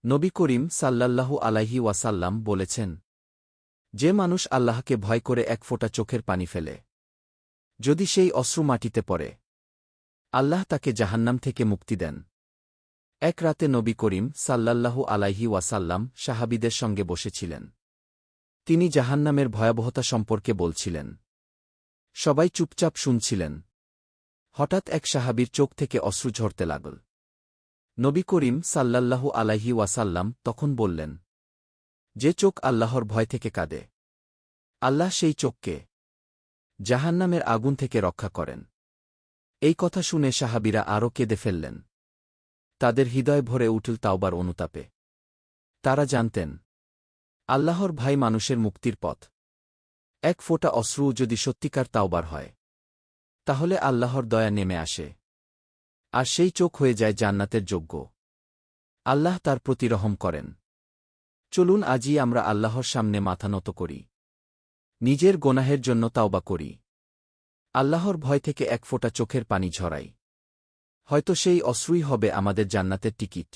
নবী করিম সাল্লাল্লাহু আলাইহি ওয়াসাল্লাম বলেছেন, যে মানুষ আল্লাহকে ভয় করে এক ফোঁটা চোখের পানি ফেলে, যদি সেই অশ্রু মাটিতে পড়ে, আল্লাহ তাকে জাহান্নাম থেকে মুক্তি দেন। এক রাতে নবী করিম সাল্লাল্লাহু আলাইহি ওয়াসাল্লাম সাহাবীদের সঙ্গে বসেছিলেন। তিনি জাহান্নামের ভয়াবহতা সম্পর্কে বলছিলেন। সবাই চুপচাপ শুনছিলেন। হঠাৎ এক সাহাবীর চোখ থেকে অশ্রু ঝরতে লাগল। নবী করিম সাল্লাল্লাহু আলাইহি ওয়াসাল্লাম তখন বললেন, যে চোখ আল্লাহর ভয় থেকে কাঁদে, আল্লাহ সেই চোখকে জাহান্নামের আগুন থেকে রক্ষা করেন। এই কথা শুনে সাহাবীরা আরও কেঁদে ফেললেন। তাদের হৃদয় ভরে উঠল তাওবার অনুতাপে। তারা জানতেন, আল্লাহর ভয় মানুষের মুক্তির পথ। এক ফোঁটা অশ্রু যদি সত্যিকার তাওবার হয়, তাহলে আল্লাহর দয়া নেমে আসে, আর সেই চোখ হয়ে যায় জান্নাতের যোগ্য। আল্লাহ তার প্রতি রহম করেন। চলুন আজই আমরা আল্লাহর সামনে মাথা নত করি, নিজের গোনাহের জন্য তাওবা করি, আল্লাহর ভয় থেকে এক ফোঁটা চোখের পানি ঝরাই। হয়তো সেই অশ্রুই হবে আমাদের জান্নাতের টিকিট।